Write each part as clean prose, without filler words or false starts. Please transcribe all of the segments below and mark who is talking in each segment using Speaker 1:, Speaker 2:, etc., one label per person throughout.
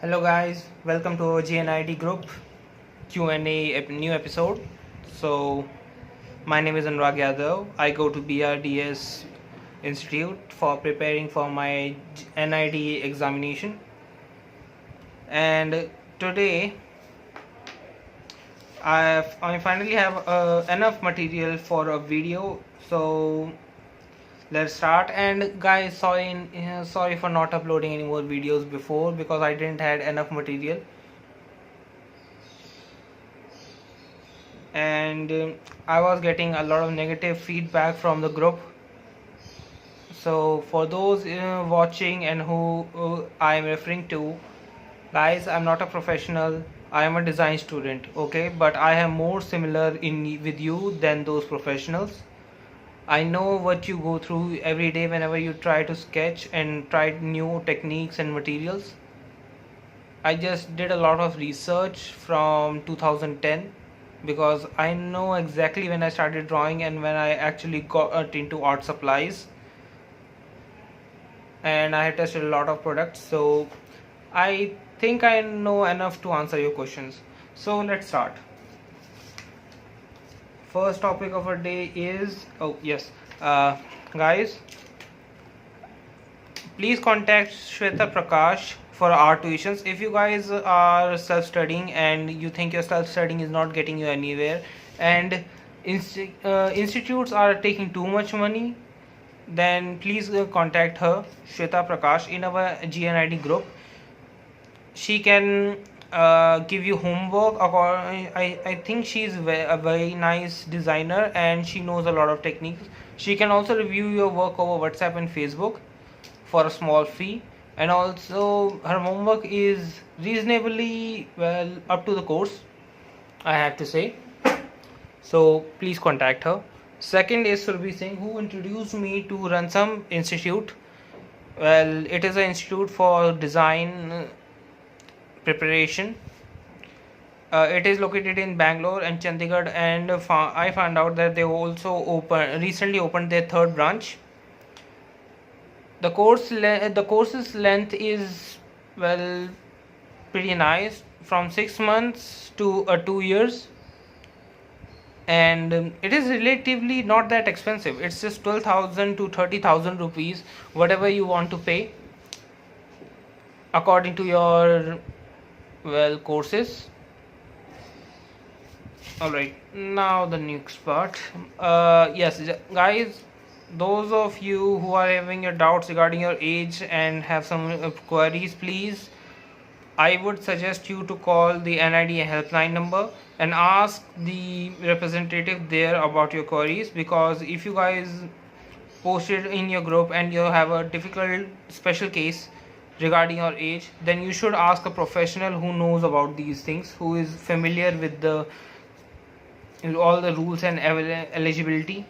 Speaker 1: Hello guys, welcome to our Gnid group Q&A new episode. So my name is Anurag Yadav. I go to BRDS Institute for preparing for my NID examination, and today I finally have enough material for a video. So let's start. And guys, sorry for not uploading any more videos before because I didn't had enough material, and I was getting a lot of negative feedback from the group. So for those watching and who I am referring to, guys, I'm not a professional. I am a design student, okay, but I am more similar in with you than those professionals. I know what you go through every day whenever you try to sketch and try new techniques and materials. I just did a lot of research from 2010 because I know exactly when I started drawing and when I actually got into art supplies, and I have tested a lot of products, so I think I know enough to answer your questions. So let's start. First topic of our day is guys, please contact Shweta Prakash for art tuitions. If you guys are self-studying and you think your self-studying is not getting you anywhere, and institutes are taking too much money, then please contact her, Shweta Prakash, in our GNID group. She can give you homework. I think she's a very nice designer and she knows a lot of techniques. She can also review your work over WhatsApp and Facebook for a small fee, and also her homework is reasonably well up to the course, I have to say. So please contact her. Second is Surbhi Singh, who introduced me to Ransam Institute. Well, it is an institute for design preparation. It is located in Bangalore and Chandigarh, and I found out that they also recently opened their third branch. The course's length is pretty nice, from 6 months to 2 years, and it is relatively not that expensive. It's just 12,000 to 30,000 rupees, whatever you want to pay according to your courses. Alright, now the next part. Yes guys, those of you who are having your doubts regarding your age and have some queries, please, I would suggest you to call the NID helpline number and ask the representative there about your queries, because if you guys post it in your group and you have a difficult special case regarding your age, then you should ask a professional who knows about these things, who is familiar with all the rules and eligibility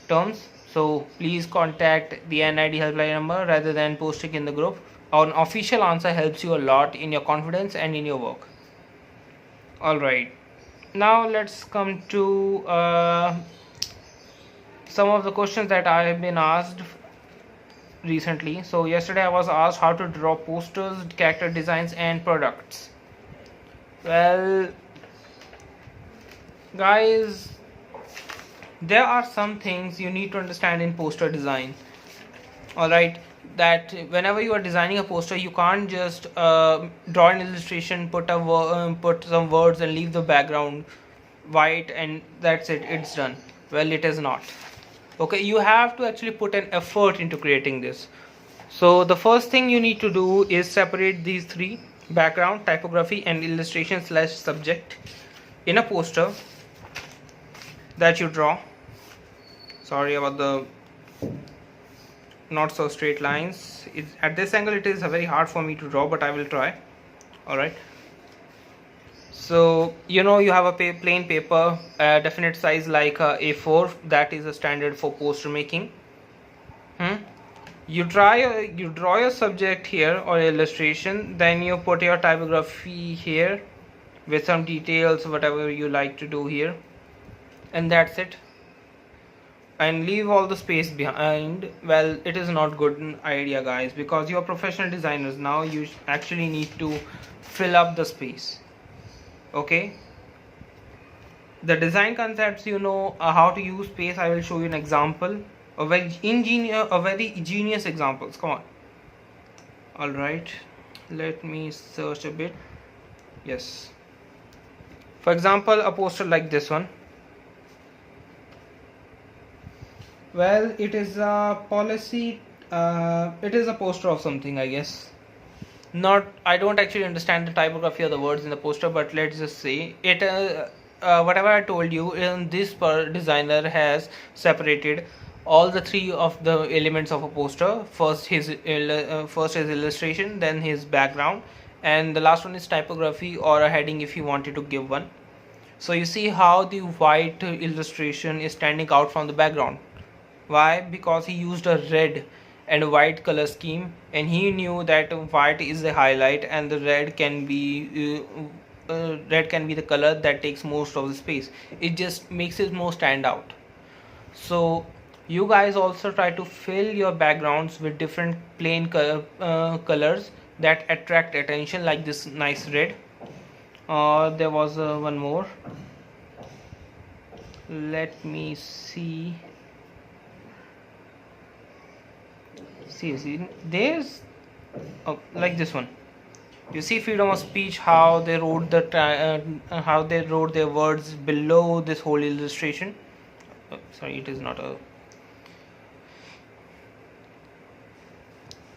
Speaker 1: terms. So please contact the NID helpline number rather than posting in the group. An official answer helps you a lot in your confidence and in your work. Alright, now let's come to some of the questions that I have been asked recently. So yesterday I was asked how to draw posters, character designs and products. Well guys, there are some things you need to understand in poster design. Alright, that whenever you are designing a poster, you can't just draw an illustration, put some words and leave the background white and that's it, it's done. Well, it is not. Okay, you have to actually put an effort into creating this. So the first thing you need to do is separate these three: background, typography and illustration / subject in a poster that you draw. Sorry about the not so straight lines. At this angle it is very hard for me to draw, but I will try. Alright, so you have a plain paper, definite size like A4, that is a standard for poster making. You draw your subject here or illustration, then you put your typography here with some details, whatever you like to do here, and that's it. and leave all the space behind, well, it is not good idea, guys, because you're professional designers now. You actually need to fill up the space. Okay, the design concepts, you know how to use space. I will show you an example, a very genius examples. Come on. All right, let me search a bit. Yes, for example, a poster like this one. Well, it is a policy, it is a poster of something, I guess. Not, I don't actually understand the typography of the words in the poster, but let's just say it, whatever I told you, this designer has separated all the three of the elements of a poster. First his illustration, then his background, and the last one is typography or a heading if you wanted to give one. So you see how the white illustration is standing out from the background. Why? Because he used a red and white color scheme, and he knew that white is the highlight and the red can be the color that takes most of the space. It just makes it more stand out. So you guys also try to fill your backgrounds with different plain colors that attract attention, like this nice red. There was one more. Let me see. See, there's like this one. You see freedom of speech, how they wrote their words below this whole illustration. Sorry, it is not a.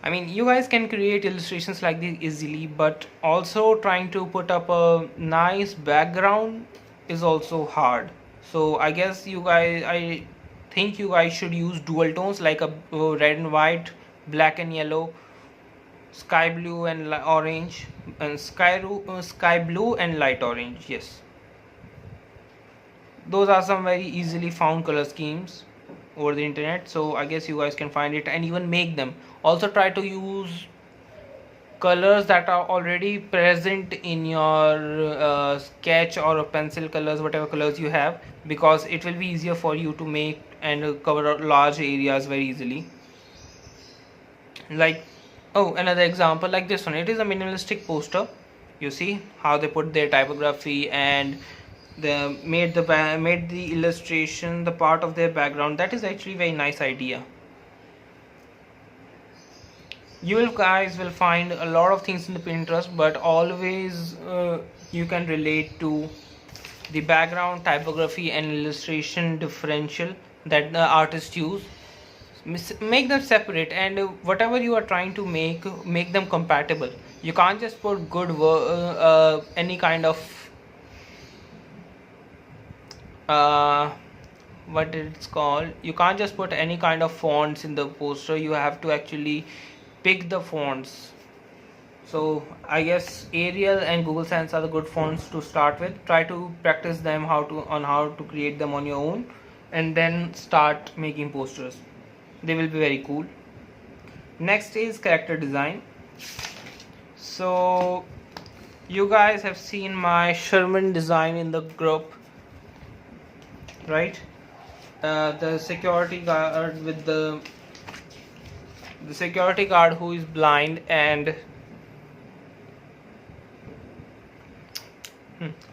Speaker 1: I mean, you guys can create illustrations like this easily, but also trying to put up a nice background is also hard. So I guess I think you guys should use dual tones, like a red and white, black and yellow, sky blue and orange, and sky blue and light orange. Yes, those are some very easily found color schemes over the internet, so I guess you guys can find it and even make them. Also try to use colors that are already present in your sketch or pencil colors, whatever colors you have, because it will be easier for you to make and cover large areas very easily. Like, oh, another example like this one. It is a minimalistic poster. You see how they put their typography and they made the illustration the part of their background. That is actually very nice idea. You guys will find a lot of things in the Pinterest, but always you can relate to the background, typography and illustration differential that the artists use. Make them separate, and whatever you are trying to make them compatible. You can't just put good any kind of what it's called, you can't just put any kind of fonts in the poster. You have to actually pick the fonts. So I guess Arial and Google Sans are the good fonts to start with. Try to practice them how to create them on your own, and then start making posters. They will be very cool. Next is character design. So you guys have seen my Sherman design in the group, right? The security guard with the security guard who is blind, and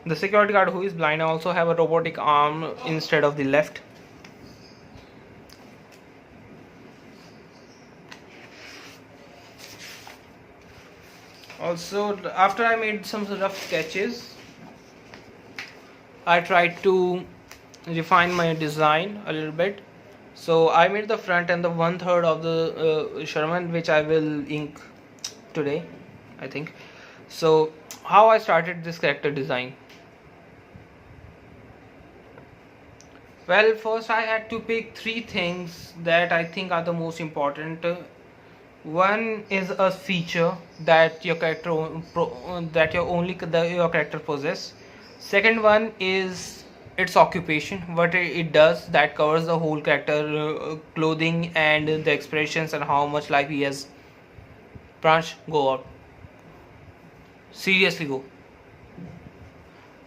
Speaker 1: the security guard who is blind also have a robotic arm instead of the left. Also, after I made some rough sketches, I tried to refine my design a little bit. So I made the front and the 1/3 of the Sherman, which I will ink today, I think. So how I started this character design? Well, first I had to pick 3 things that I think are the most important. One is a feature that your character your character possess. Second one is its occupation, what it does, that covers the whole character, clothing and the expressions and how much life he has. Pransh, go out. Seriously, go.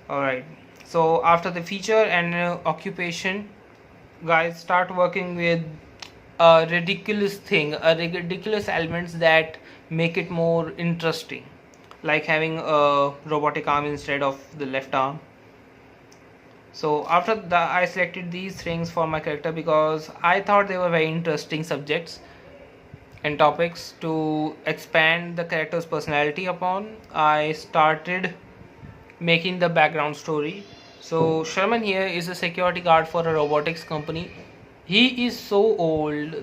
Speaker 1: Alright. So after the feature and occupation, guys start working with a ridiculous thing, a ridiculous elements that make it more interesting, like having a robotic arm instead of the left arm. So after that, I selected these things for my character because I thought they were very interesting subjects and topics to expand the character's personality upon. I started making the background story. So Sherman here is a security guard for a robotics company. He is so old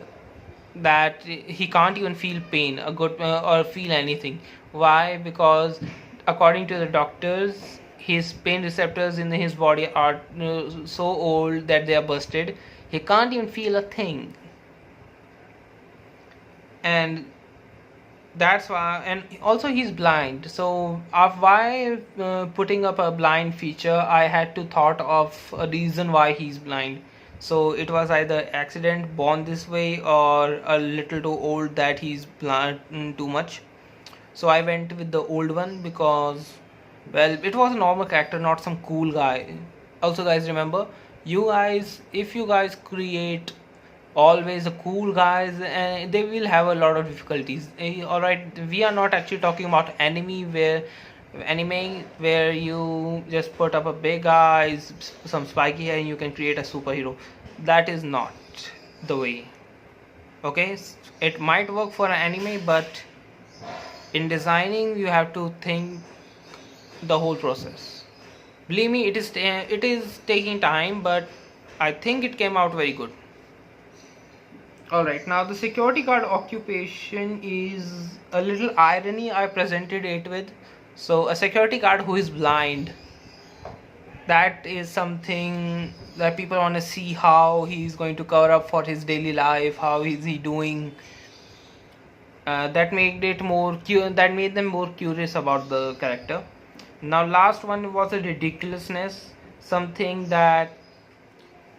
Speaker 1: that he can't even feel pain a good or feel anything. Why? Because according to the doctors, his pain receptors in his body are so old that they are busted. He can't even feel a thing, and that's why. And also he's blind. So why putting up a blind feature, I had to thought of a reason why he's blind. So it was either accident, born this way, or a little too old that he's blind too much. So I went with the old one because, well, it was a normal character, not some cool guy. Also, guys, remember, you guys, if you guys create always the cool guys, and they will have a lot of difficulties. All right, we are not actually talking about anime where you just put up a big eyes, some spiky hair, and you can create a superhero. That is not the way. Okay, it might work for an anime, but in designing you have to think the whole process. Believe me, it is taking time, but I think it came out very good. Alright, now the security guard occupation is a little irony I presented it with. So a security guard who is blind, that is something that people want to see how he's going to cover up for his daily life, how is he doing. That made them more curious about the character. Now last one was a ridiculousness, something that,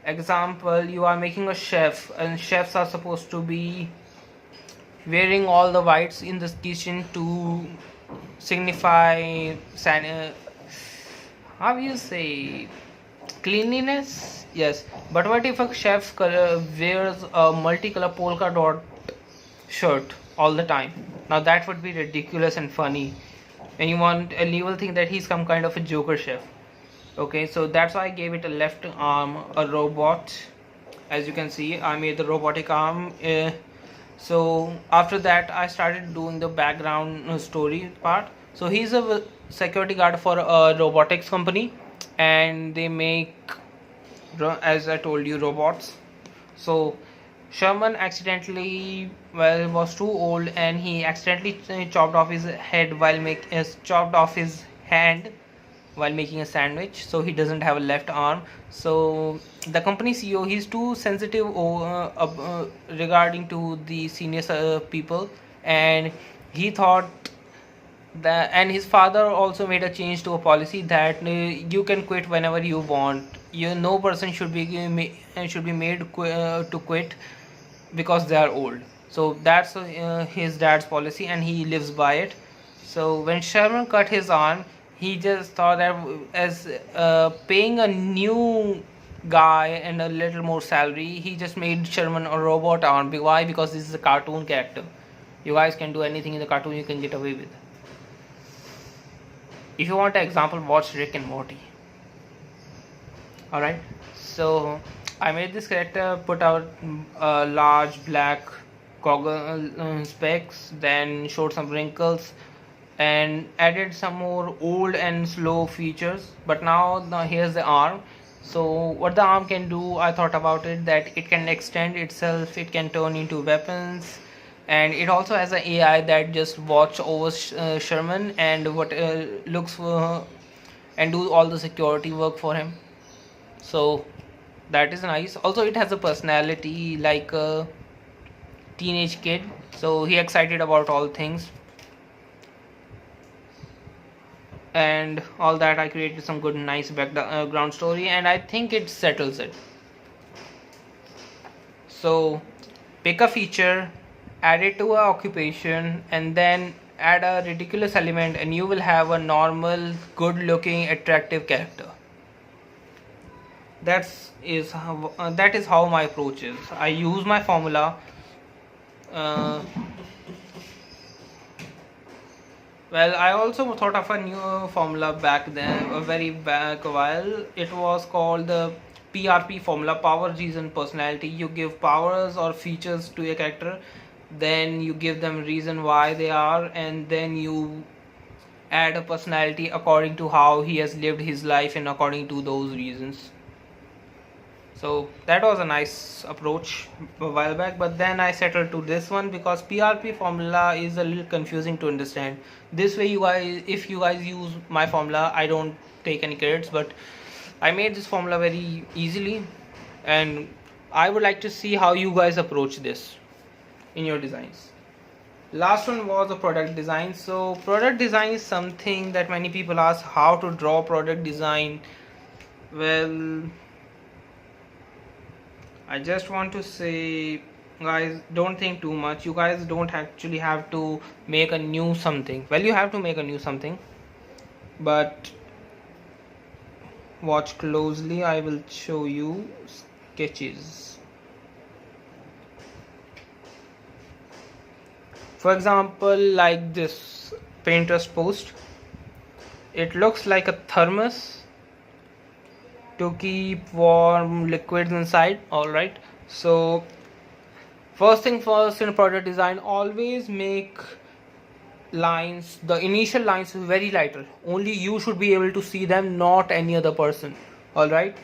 Speaker 1: example, you are making a chef and chefs are supposed to be wearing all the whites in the kitchen to signify how you say, cleanliness. Yes, but what if a chef wears a multicolor polka dot shirt all the time? Now that would be ridiculous and funny, and you will think that he's some kind of a joker chef. Okay, so that's why I gave it a left arm, a robot. As you can see, I made the robotic arm. So after that I started doing the background story part. So he's a security guard for a robotics company, and they make, as I told you, robots. So Sherman accidentally, well, was too old, and he accidentally chopped off his hand while making a sandwich, so he doesn't have a left arm. So the company CEO, he's too sensitive regarding to the senior people, and he thought that, and his father also made a change to a policy that you can quit whenever you want. No person should be made to quit because they are old. So that's his dad's policy, and he lives by it. So when Sherman cut his arm, he just thought that as paying a new guy and a little more salary, he just made Sherman a robot arm. Why? Because this is a cartoon character. You guys can do anything in the cartoon you can get away with. If you want an example, watch Rick and Morty. Alright, so I made this character, put out large black goggle specs, then showed some wrinkles and added some more old and slow features. But now here's the arm. So what the arm can do, I thought about it, that it can extend itself, it can turn into weapons, and it also has an AI that just watch over Sherman and what looks for and do all the security work for him. So that is nice. Also it has a personality like a teenage kid, so he excited about all things. And all that, I created some good nice background story, and I think it settles it. So pick a feature, add it to an occupation, and then add a ridiculous element, and you will have a normal, good looking, attractive character. That is how my approach is. I use my formula. uh, well, I also thought of a new formula back then, a very back a while. It was called the PRP formula: power, reason, personality. You give powers or features to a character, then you give them reason why they are, and then you add a personality according to how he has lived his life and according to those reasons. So that was a nice approach a while back, but then I settled to this one because PRP formula is a little confusing to understand. This way, you guys, if you guys use my formula, I don't take any credits, but I made this formula very easily, and I would like to see how you guys approach this in your designs. Last one was a product design. So product design is something that many people ask how to draw product design. Well, I just want to say, guys, don't think too much. You guys don't actually have to make a new something. Well, you have to make a new something, but watch closely. I will show you sketches. For example, like this Pinterest post, it looks like a thermos to keep warm liquids inside. Alright, so first thing first, in product design, always make lines, the initial lines, very lighter. Only you should be able to see them, not any other person. Alright,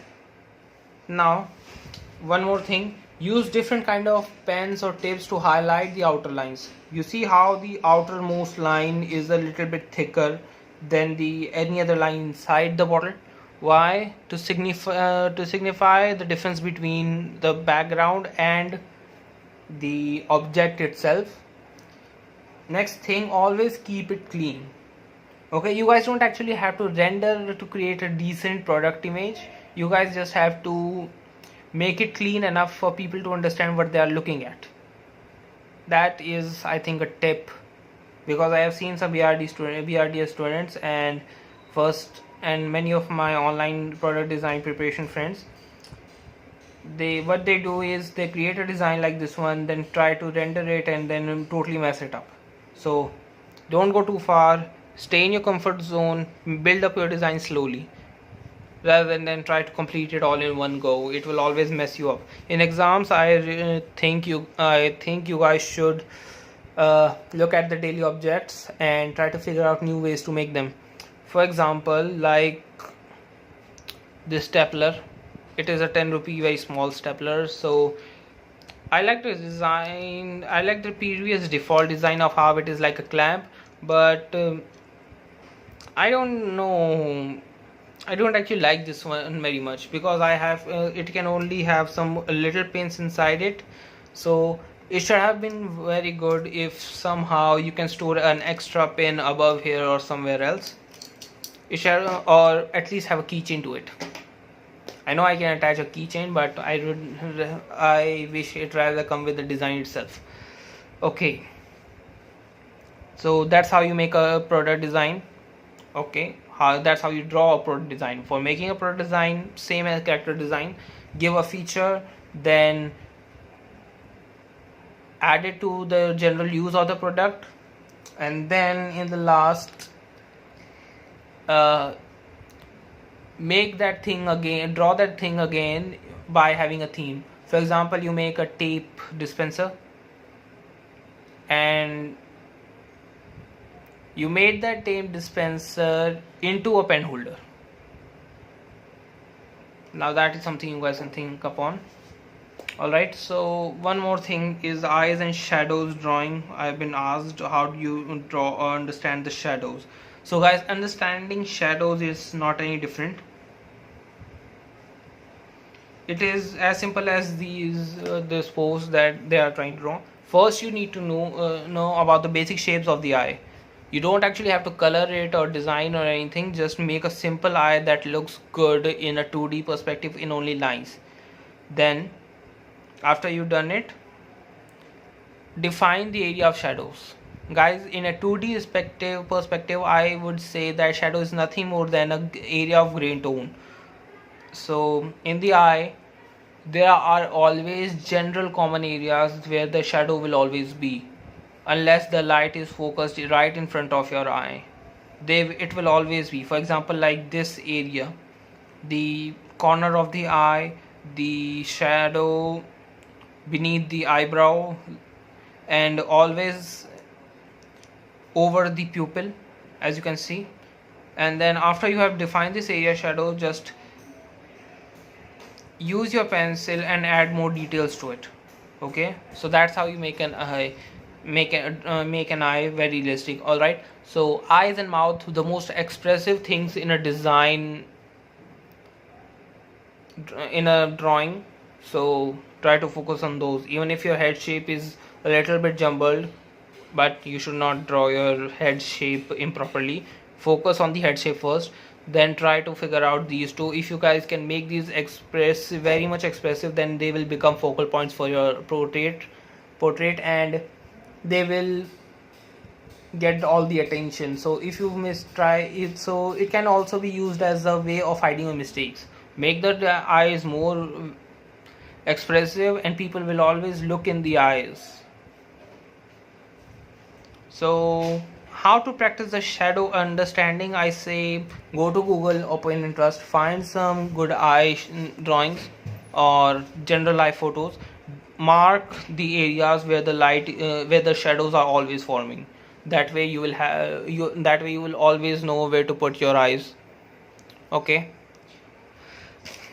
Speaker 1: now one more thing, use different kind of pens or tips to highlight the outer lines. You see how the outermost line is a little bit thicker than the any other line inside the bottle. Why? To signify the difference between the background and the object itself. Next thing, always keep it clean. Okay, you guys don't actually have to render to create a decent product image. You guys just have to make it clean enough for people to understand what they are looking at. That is, I think, a tip, because I have seen some BRDS students and many of my online product design preparation friends. What they do is they create a design like this one, then try to render it and then totally mess it up. So don't go too far, stay in your comfort zone, build up your design slowly rather than then try to complete it all in one go. It will always mess you up. In exams, I think you guys should look at the daily objects and try to figure out new ways to make them. For example, like this stapler, it is a 10 rupee very small stapler. So I like the previous default design of how it is like a clamp, but I don't know, I don't actually like this one very much, because I have it can only have some little pins inside it. So it should have been very good if somehow you can store an extra pin above here or somewhere else. It should, or at least have a keychain to it. I know I can attach a keychain, but I wish it rather come with the design itself. Okay, so that's how you make a product design. Okay, that's how you draw a product design. For making a product design, same as character design, give a feature, then add it to the general use of the product, and then in the last make that thing again, draw that thing again by having a theme. For example, you make a tape dispenser and you made that tape dispenser into a pen holder. Now that is something you guys can think upon. Alright, so one more thing is eyes and shadows drawing. I've been asked how do you draw or understand the shadows. So guys, understanding shadows is not any different. It is as simple as this pose that they are trying to draw. First, you need to know about the basic shapes of the eye. You don't actually have to color it or design or anything. Just make a simple eye that looks good in a 2D perspective in only lines. Then, after you've done it, define the area of shadows. Guys, in a 2D perspective, I would say that shadow is nothing more than an area of grain tone. So in the eye, there are always general common areas where the shadow will always be, unless the light is focused right in front of your eye. It will always be. For example, like this area, the corner of the eye, the shadow beneath the eyebrow, and always over the pupil, as you can see. And then after you have defined this area shadow, just use your pencil and add more details to it. Okay, so that's how you make an eye, make an eye very realistic. All right, so eyes and mouth, the most expressive things in a design, in a drawing. So try to focus on those, even if your head shape is a little bit jumbled, but you should not draw your head shape improperly. Focus on the head shape first, then try to figure out these two. If you guys can make these very much expressive, then they will become focal points for your portrait, and they will get all the attention. So if you try it, so it can also be used as a way of hiding your mistakes. Make the eyes more expressive, and people will always look in the eyes. So how to practice the shadow understanding? I say go to Google or Pinterest, find some good eye drawings or general eye photos. Mark the areas where the where the shadows are always forming. That way you will always know where to put your eyes. Okay.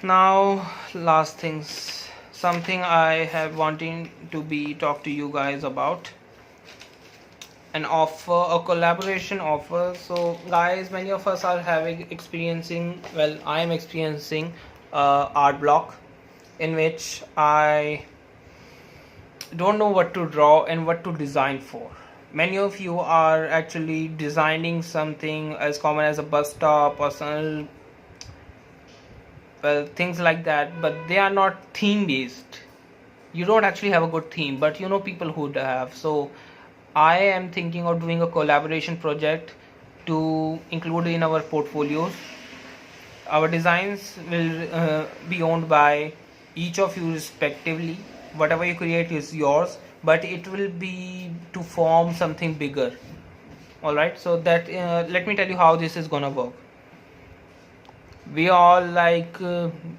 Speaker 1: Now last things, something I have wanting to be talk to you guys about, an offer, a collaboration offer. So guys, many of us are I am experiencing art block, in which I don't know what to draw and what to design for. Many of you are actually designing something as common as a bus stop or some, well, things like that, but they are not theme based. You don't actually have a good theme, but you know people who have. So I am thinking of doing a collaboration project to include in our portfolios. Our designs will be owned by each of you respectively. Whatever you create is yours, but it will be to form something bigger. All right, so that let me tell you how this is gonna work. We all like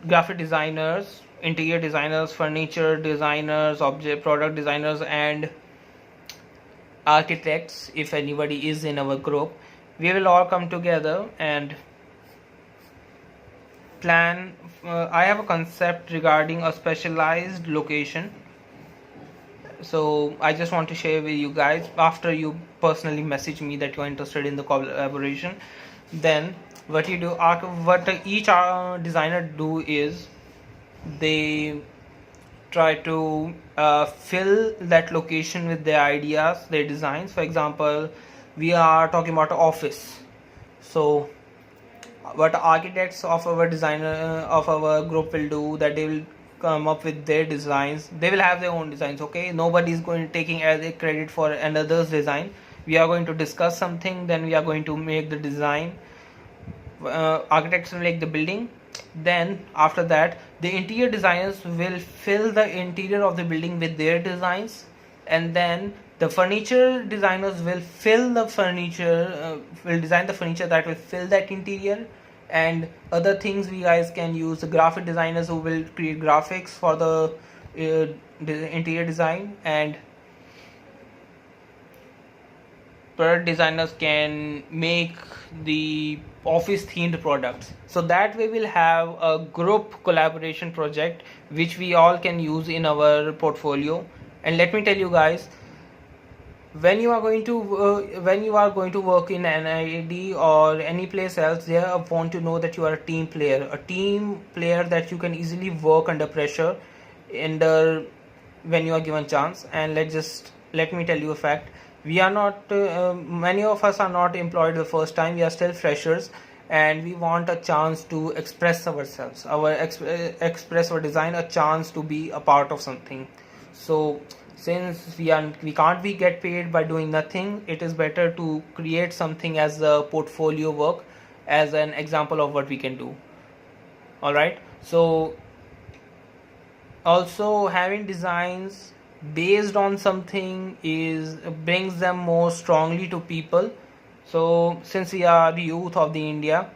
Speaker 1: graphic designers, interior designers, furniture designers, object product designers, and architects. If anybody is in our group, we will all come together and plan. I have a concept regarding a specialized location, so I just want to share with you guys. After you personally message me that you are interested in the collaboration, then what you do, what each designer do is they try to fill that location with their ideas, their designs. For example, we are talking about office, so what architects of our designer of our group will do, that they will come up with their designs. They will have their own designs. Okay, nobody is going to taking as a credit for another's design. We are going to discuss something, then we are going to make the design. Architects will make the building, then after that the interior designers will fill the interior of the building with their designs, and then the furniture designers will fill the furniture will design the furniture that will fill that interior, and other things we guys can use the graphic designers who will create graphics for the interior design, and product designers can make the office themed products. So that way we'll have a group collaboration project which we all can use in our portfolio. And let me tell you guys, when you are going to work in NID or any place else, they want to know that you are a team player that you can easily work under pressure when you are given chance. And let me tell you a fact. We are not many of us are not employed the first time. We are still freshers, and we want a chance to express ourselves, express our design, a chance to be a part of something. So since we can't be get paid by doing nothing, it is better to create something as a portfolio work, as an example of what we can do. All right, so also having designs based on something is brings them more strongly to people. So since we are the youth of the India,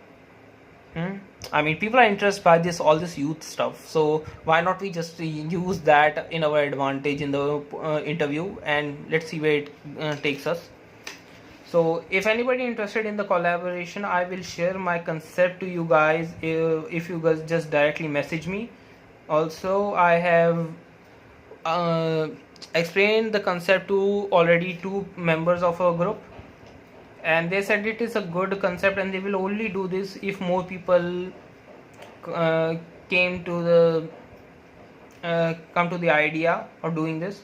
Speaker 1: I mean, people are interested by this all this youth stuff. So why not we just use that in our advantage in the interview, and let's see where it takes us. So if anybody interested in the collaboration, I will share my concept to you guys if you guys just directly message me. Also, I have explained the concept to already 2 members of our group, and they said it is a good concept and they will only do this if more people came to the come to the idea of doing this.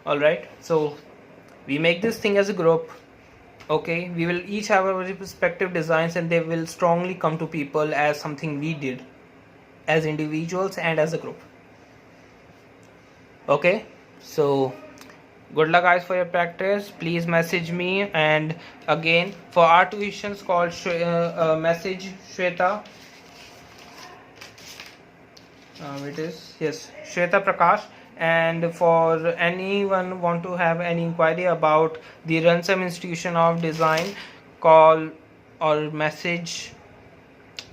Speaker 1: All right, so we make this thing as a group. Okay, we will each have our respective designs and they will strongly come to people as something we did as individuals and as a group. Okay, so good luck guys for your practice. Please message me, and again for our tuitions call message Shweta. It is, yes, Shweta Prakash. And for anyone want to have any inquiry about the Ransom Institution of Design, call or message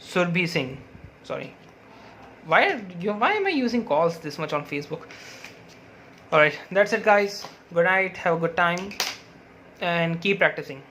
Speaker 1: Surbhi Singh. Sorry, why am I using calls this much on Facebook? Alright, that's it guys. Good night, have a good time, and keep practicing.